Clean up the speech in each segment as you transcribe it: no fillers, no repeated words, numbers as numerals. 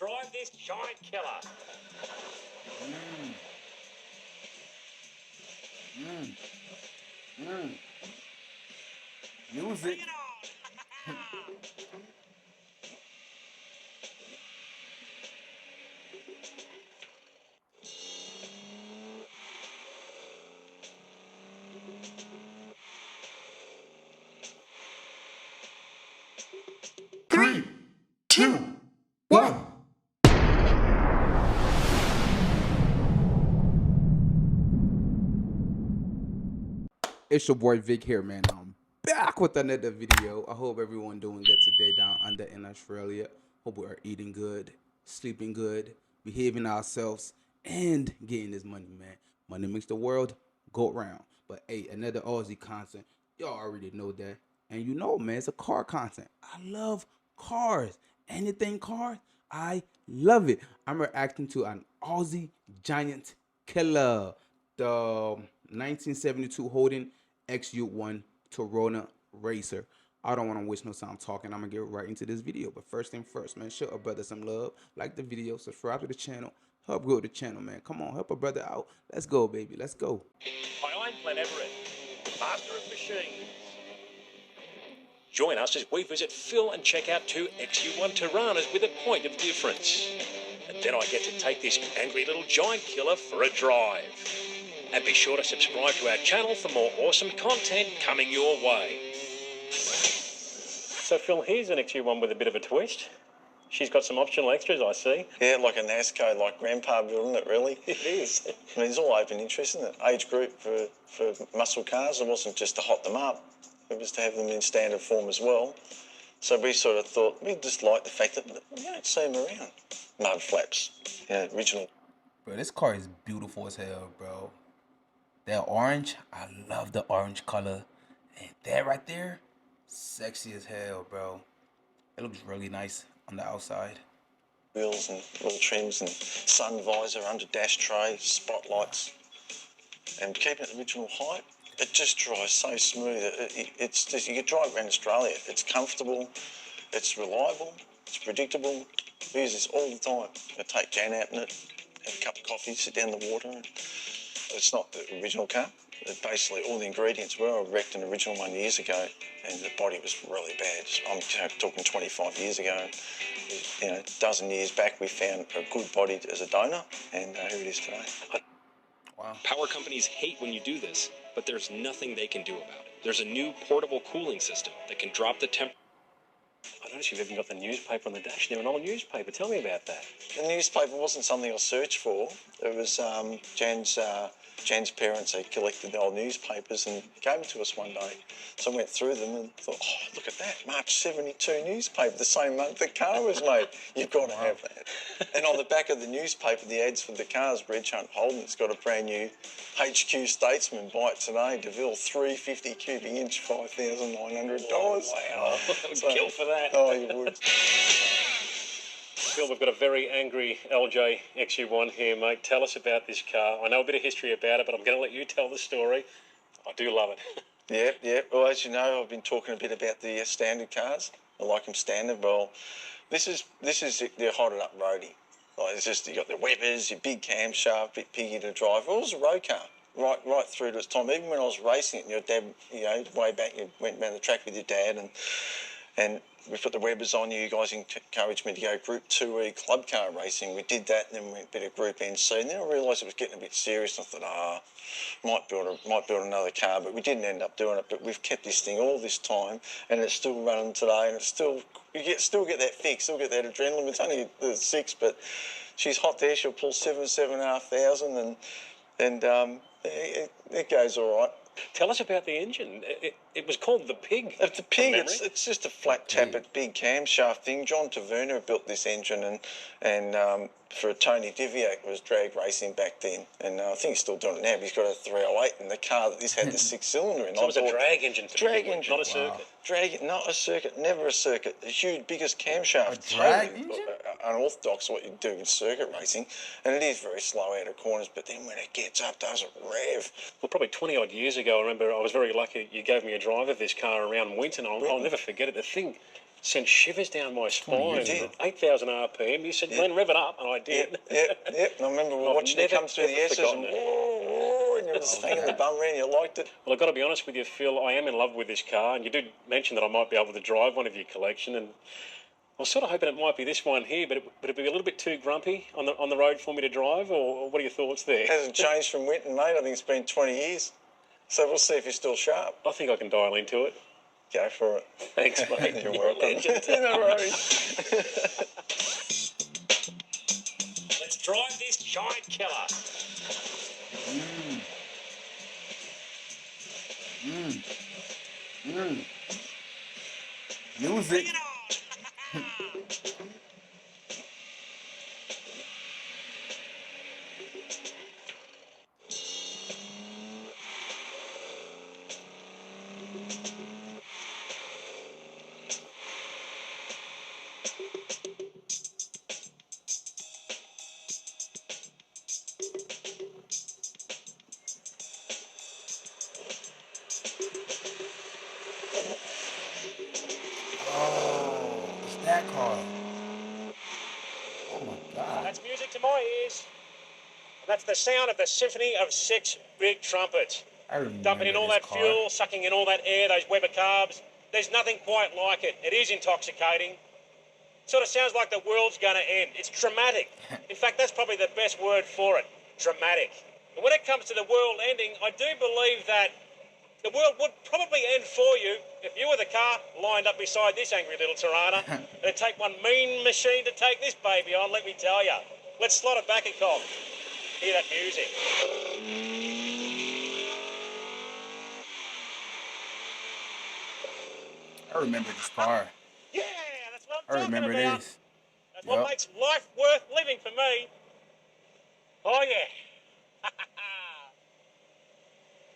Drive this giant killer. Music. Three, two, one. It's your boy Vic here, man. I'm back with another video. I hope everyone doing good today down under in Australia. Hope we are eating good, sleeping good, behaving ourselves, and getting this money, man. Money makes the world go round. But hey, another Aussie content. Y'all already know that. And you know, man, it's a car content. I love cars. Anything cars, I love it. I'm reacting to an Aussie giant killer. The 1972 Holden Xu1 Torana racer. I don't want to waste no time talking. I'm gonna get right into this video. But first thing first, man, show a brother some love. Like the video, subscribe to the channel, help grow the channel, man. Come on, help a brother out. Let's go, baby. Let's go. I'm Glenn Everett, master of machines. Join us as we visit Phil and check out two XU1 Toranas with a point of difference. And then I get to take this angry little giant killer for a drive. And be sure to subscribe to our channel for more awesome content coming your way. So Phil, here's an XU1 with a bit of a twist. She's got some optional extras, I see. Yeah, like a NASCAR, like Grandpa building it, really. It is. I mean, it's all open interest, isn't it? Age group for muscle cars. It wasn't just to hot them up. It was to have them in standard form as well. So we sort of thought, we just like the fact that we don't see them around. Mud flaps, original. Bro, this car is beautiful as hell, bro. That orange, I love the orange color. And that right there, sexy as hell, bro. It looks really nice on the outside. Wheels and little trims and sun visor, under dash tray, spotlights. And keeping it original height, it just drives so smooth. It's just, you could drive around Australia. It's comfortable, it's reliable, it's predictable. We use this all the time. I take Jan out in it, have a cup of coffee, sit down in the water. It's not the original car. Basically, all the ingredients were. I wrecked an original one years ago, and the body was really bad. I'm talking 25 years ago. You know, a dozen years back, we found a good body as a donor, and here it is today. Wow. Power companies hate when you do this, but there's nothing they can do about it. There's a new portable cooling system that can drop the temperature. I noticed you've even got the newspaper on the dash there, an old newspaper. Tell me about that. The newspaper wasn't something I searched for. It was Jan's parents, they collected the old newspapers and gave them to us one day. So I went through them and thought, oh, look at that, March 72 newspaper, the same month the car was made. You've got to have that. And on the back of the newspaper, the ads for the cars, Reg Hunt Holden's got a brand new HQ Statesman, buy it today, DeVille 350 cubic inch, $5,900. Wow, I would kill for that. Oh, you would. Phil, we've got a very angry LJ XU1 here, mate. Tell us about this car. I know a bit of history about it, but I'm going to let you tell the story. I do love it. Yeah. Well, as you know, I've been talking a bit about the standard cars. I like them standard. Well, this is the hotted up roadie. Like, it's just, you got the Webbers, your big camshaft, bit piggy to drive. Well, it was a road car right through to its time. Even when I was racing it, and your dad, you know, way back, you went around the track with your dad, and we put the Webbers on. You guys encouraged me to go Group 2E club car racing. We did that, and then we went a bit of Group NC. And then I realised it was getting a bit serious. And I thought, might build another car, but we didn't end up doing it. But we've kept this thing all this time, and it's still running today. And it's still still get that fix, still get that adrenaline. It's only the 6, but she's hot there. She'll pull 7,500, and it goes all right. Tell us about the engine. It was called the Pig. It's the Pig. It's just a flat tappet big camshaft thing. John Taverner built this engine, and for Tony Diviak was drag racing back then, and I think he's still doing it now. But he's got a 308, and the car that this had the 6-cylinder in. So it was a drag engine. Drag engine, not a circuit. Not a circuit, never a circuit. The huge, biggest camshaft. A drag engine? Unorthodox what you do with circuit racing, and it is very slow out of corners. But then when it gets up, does it rev? Well, probably 20 odd years ago, I remember I was very lucky. You gave me a drive of this car around Winton. I'll never forget it. The thing sent shivers down my spine. did. 8,000 RPM. You said, Glenn, rev it up, and I did. Yep. And I remember I've watching it never, come through the ever S's forgotten and, it. and you were swinging the bum around. You liked it. Well, I've got to be honest with you, Phil. I am in love with this car, and you did mention that I might be able to drive one of your collection, and I was sort of hoping it might be this one here, but it'd be a little bit too grumpy on the road for me to drive, or what are your thoughts there? It hasn't changed from Winton, mate. I think it's been 20 years. So we'll see if you're still sharp. I think I can dial into it. Go for it. Thanks, mate. You're welcome. No worries. Let's drive this giant killer. Music. Oh, it's that car. Oh my God. That's music to my ears. And that's the sound of the symphony of 6 big trumpets. I remember Dumping in all this that car. fuel, sucking in all that air, those Weber carbs. There's nothing quite like it. It is intoxicating. Sort of sounds like the world's going to end. It's dramatic. In fact, that's probably the best word for it. Dramatic. And when it comes to the world ending, I do believe that the world would probably end for you if you were the car lined up beside this angry little Torana. It'd take one mean machine to take this baby on, let me tell you. Let's slot it back a cop. Hear that music. I remember this car. Yeah, that's what I I'm talking remember about. this. That's what makes life worth living for me. Oh, yeah.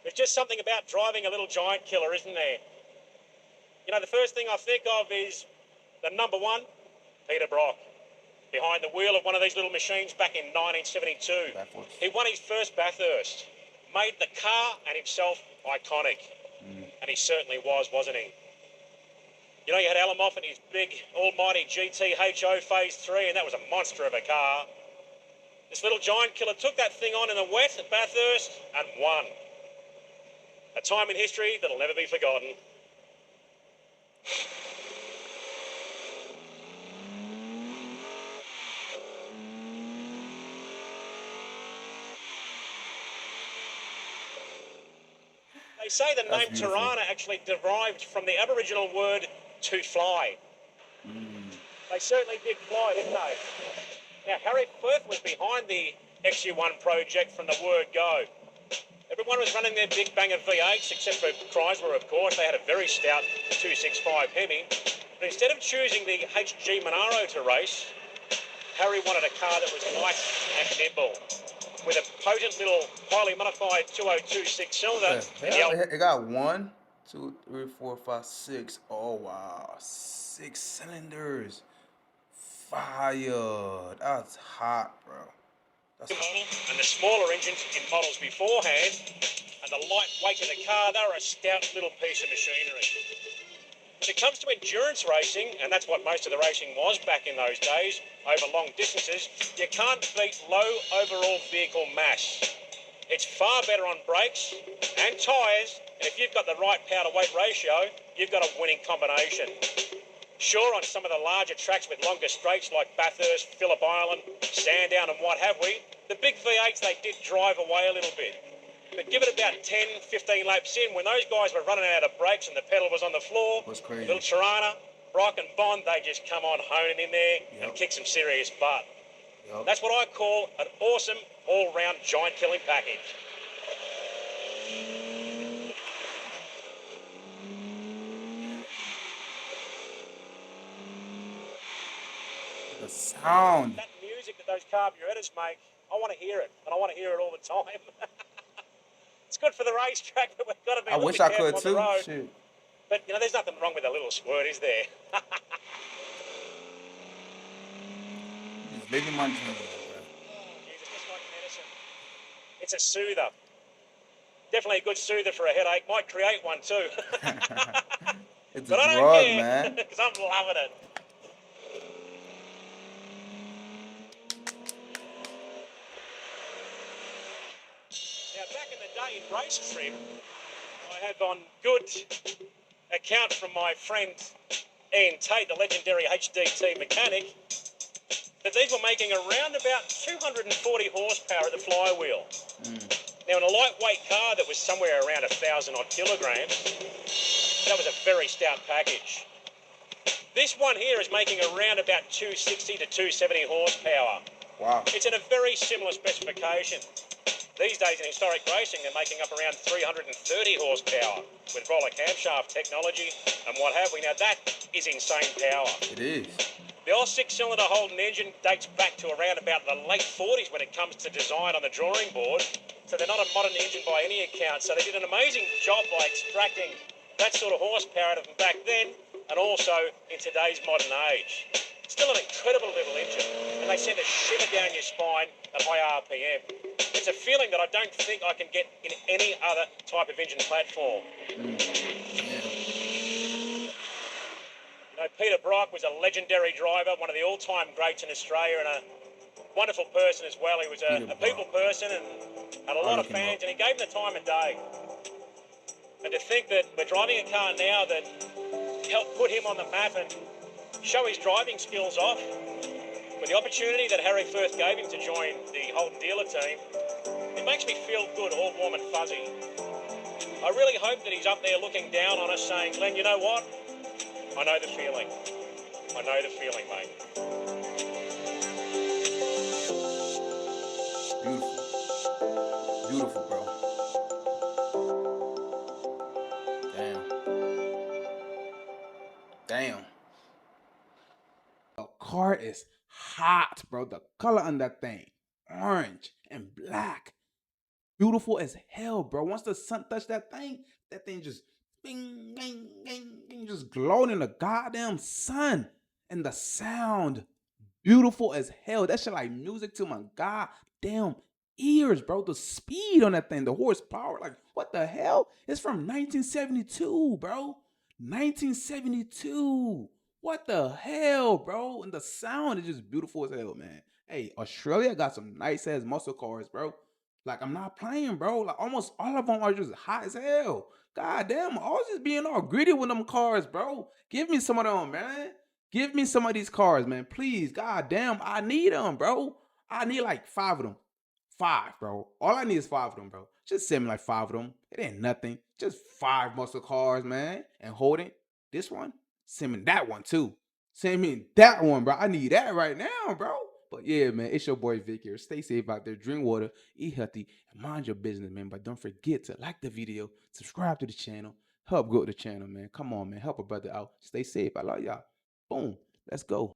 There's just something about driving a little giant killer, isn't there? You know, the first thing I think of is the number one, Peter Brock, behind the wheel of one of these little machines back in 1972. Backwards. He won his first Bathurst, made the car and himself iconic. And he certainly was, wasn't he? You know, you had Alan Moffat in his big, almighty GT-HO Phase 3, and that was a monster of a car. This little giant killer took that thing on in the wet at Bathurst and won. A time in history that'll never be forgotten. They say the name beautiful. Torana actually derived from the Aboriginal word to fly. They certainly did fly, didn't they? Now, Harry Firth was behind the XU1 project from the word go. Everyone was running their big banger V8s, except for Chrysler, of course. They had a very stout 265 Hemi. But instead of choosing the HG Monaro to race, Harry wanted a car that was light and nimble, with a potent little highly modified 202 six-cylinder. It got 1, 2, 3, 4, 5, 6. Oh wow, 6 cylinders. Fire. That's hot, bro. That's Model and the smaller engines in models beforehand, and the light weight of the car, they were a stout little piece of machinery. When it comes to endurance racing, and that's what most of the racing was back in those days, over long distances, you can't beat low overall vehicle mass. It's far better on brakes and tyres, and if you've got the right power-to-weight ratio, you've got a winning combination. Sure, on some of the larger tracks with longer straights like Bathurst, Phillip Island, Sandown and what have we, the big V8s, they did drive away a little bit. But give it about 10, 15 laps in, when those guys were running out of brakes and the pedal was on the floor, was crazy. little Torana, Brock and Bond, they just come on honing in there and kick some serious butt. That's what I call an awesome all-round giant killing package. the sound. That music that those carburetors make, I want to hear it, and I want to hear it all the time. It's good for the racetrack, but we've got to be I a little wish bit I careful could on the too. road. Shit. But, you know, there's nothing wrong with a little squirt, is there? Just living my dream, bro. Jesus, just like medicine. It's a soother. Definitely a good soother for a headache. Might create one too. It's a But I don't drug, care, man. because I'm loving it. Now, back in the day in race trim, I have on good account from my friend Ian Tate, the legendary HDT mechanic, that these were making around about 240 horsepower at the flywheel. Now, in a lightweight car that was somewhere around 1,000 odd kilograms, that was a very stout package. This one here is making around about 260 to 270 horsepower. Wow. It's in a very similar specification. These days in historic racing, they're making up around 330 horsepower with roller camshaft technology and what have we. Now, that is insane power. It is. The old six-cylinder Holden engine dates back to around about the late 40s when it comes to design on the drawing board. So they're not a modern engine by any account. So they did an amazing job by extracting that sort of horsepower out of them back then and also in today's modern age. Still an incredible little engine, and they send a shiver down your spine at high RPM. It's a feeling that I don't think I can get in any other type of engine platform. You know, Peter Brock was a legendary driver, one of the all-time greats in Australia, and a wonderful person as well. He was a people person and had a lot of fans, and he gave them the time of day. And to think that we're driving a car now that helped put him on the map and show his driving skills off, with the opportunity that Harry Firth gave him to join the Holden dealer team, it makes me feel good, all warm and fuzzy. I really hope that he's up there looking down on us saying, Glenn, you know what? I know the feeling. I know the feeling, mate. Beautiful. Beautiful, bro. Damn. The car is hot, bro. The color on that thing, orange and black. Beautiful as hell, bro. Once the sun touched that thing just bing, bing, bing, bing, just glowing in the goddamn sun. And the sound, beautiful as hell. That shit like music to my goddamn ears, bro. The speed on that thing, the horsepower, like what the hell? It's from 1972, bro. 1972. What the hell, bro? And the sound is just beautiful as hell, man. Hey, Australia got some nice ass muscle cars, bro. Like, I'm not playing, bro. Like, almost all of them are just hot as hell. God damn, I was just being all greedy with them cars, bro. Give me some of them, man. Give me some of these cars, man. Please, god damn, I need them, bro. I need like 5 of them. 5, bro. All I need is 5 of them, bro. Just send me like 5 of them. It ain't nothing. Just 5 muscle cars, man. And Holden, this one, send me that one too. Send me that one, bro. I need that right now, bro. But yeah, man, it's your boy Vic here. Stay safe out there. Drink water, eat healthy, and mind your business, man. But don't forget to like the video, subscribe to the channel, help grow the channel, man. Come on, man. Help a brother out. Stay safe. I love y'all. Boom. Let's go.